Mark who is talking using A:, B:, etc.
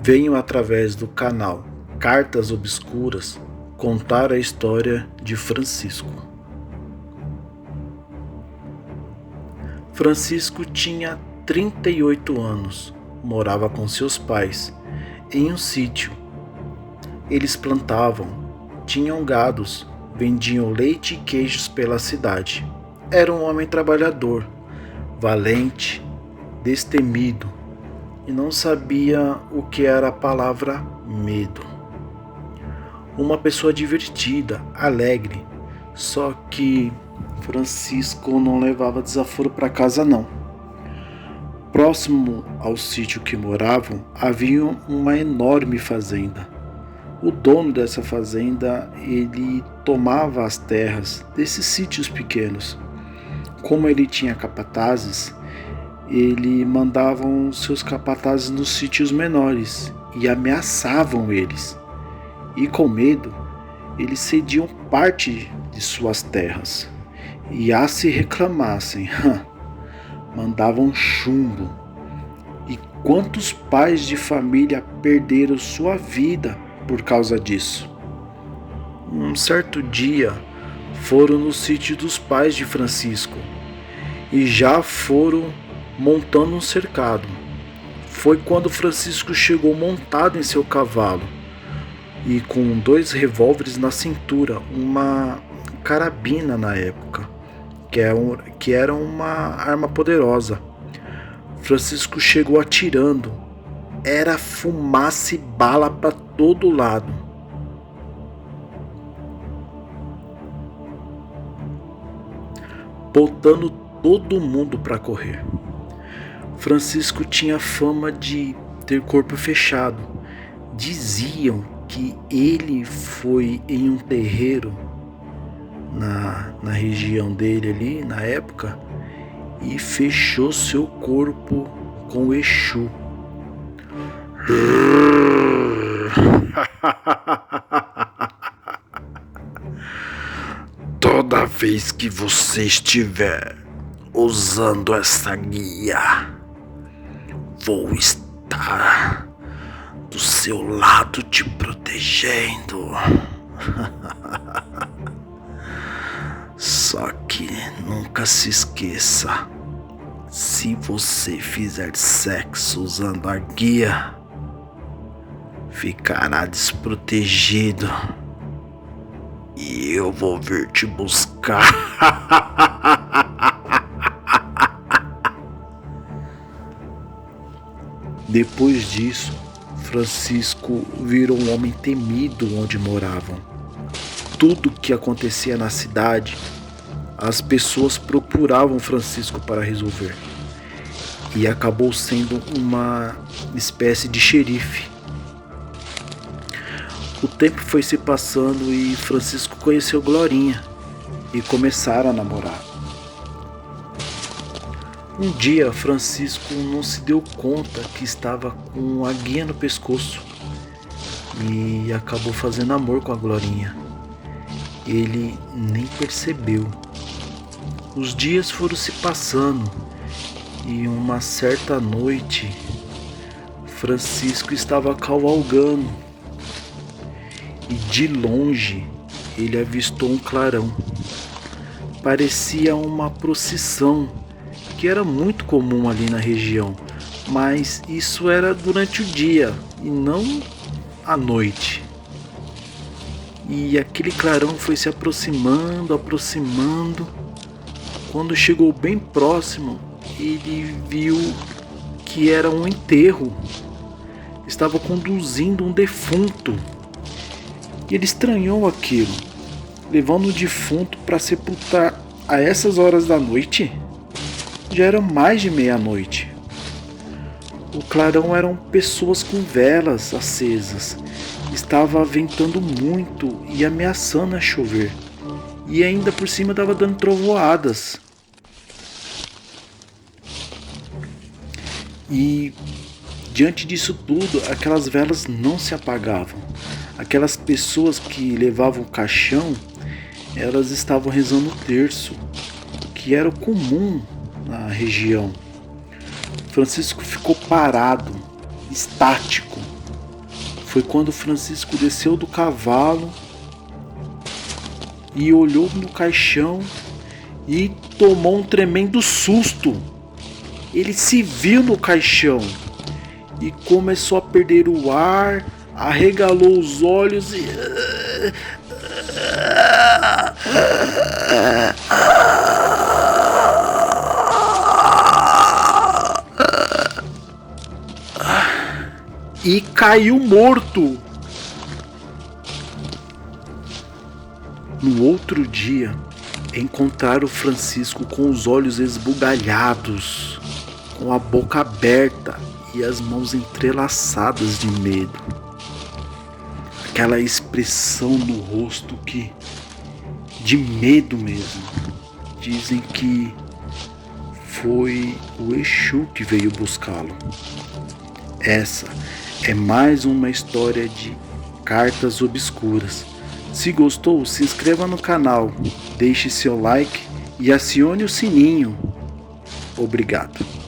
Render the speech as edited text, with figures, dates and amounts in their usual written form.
A: Venho através do canal Cartas Obscuras contar a história de Francisco. Francisco tinha 38 anos, morava com seus pais em um sítio. Eles plantavam, tinham gados, vendiam leite e queijos pela cidade. Era um homem trabalhador, valente, destemido, e não sabia o que era a palavra medo. Uma pessoa divertida, alegre, só que Francisco não levava desaforo para casa não. Próximo ao sítio que moravam havia uma enorme fazenda. O dono dessa fazenda, ele tomava as terras desses sítios pequenos. Como ele tinha capatazes, ele mandava seus capatazes nos sítios menores e ameaçavam eles. E com medo, eles cediam parte de suas terras. E a se reclamassem, mandavam chumbo. E quantos pais de família perderam sua vida por causa disso? Um certo dia, foram no sítio dos pais de Francisco e já foram montando um cercado. Foi quando Francisco chegou montado em seu cavalo e com 2 revólveres na cintura, uma carabina na época, que era uma arma poderosa. Francisco chegou atirando. Era fumaça e bala para todo lado. Botando todo mundo para correr. Francisco tinha fama de ter corpo fechado. Diziam que ele foi em um terreiro na região dele ali, na época, e fechou seu corpo com o Exu. Toda vez que você estiver usando essa guia, vou estar do seu lado te protegendo. Só que nunca se esqueça, se você fizer sexo usando a guia, ficará desprotegido e eu vou vir te buscar. Depois disso, Francisco virou um homem temido onde moravam. Tudo que acontecia na cidade, as pessoas procuravam Francisco para resolver. E acabou sendo uma espécie de xerife. O tempo foi se passando e Francisco conheceu Glorinha e começaram a namorar. Um dia, Francisco não se deu conta que estava com a guia no pescoço e acabou fazendo amor com a Glorinha. Ele nem percebeu. Os dias foram se passando e uma certa noite, Francisco estava cavalgando e de longe ele avistou um clarão. Parecia uma procissão, que era muito comum ali na região, mas isso era durante o dia e não à noite. E aquele clarão foi se aproximando. Quando chegou bem próximo, ele viu que era um enterro. Estava conduzindo um defunto. E ele estranhou aquilo, levando o defunto para sepultar a essas horas da noite. Já era mais de meia-noite. O clarão eram pessoas com velas acesas. Estava ventando muito e ameaçando a chover. E ainda por cima estava dando trovoadas. E diante disso tudo, aquelas velas não se apagavam. Aquelas pessoas que levavam o caixão, elas estavam rezando o terço, que era comum na região. Francisco ficou parado, estático, foi quando Francisco desceu do cavalo e olhou no caixão e tomou um tremendo susto. Ele se viu no caixão e começou a perder o ar, arregalou os olhos e caiu morto. No outro dia, encontraram Francisco com os olhos esbugalhados, com a boca aberta e as mãos entrelaçadas de medo. Aquela expressão no rosto de medo mesmo. Dizem que foi o Exu que veio buscá-lo. Essa é mais uma história de Cartas Obscuras. Se gostou, se inscreva no canal, deixe seu like e acione o sininho. Obrigado.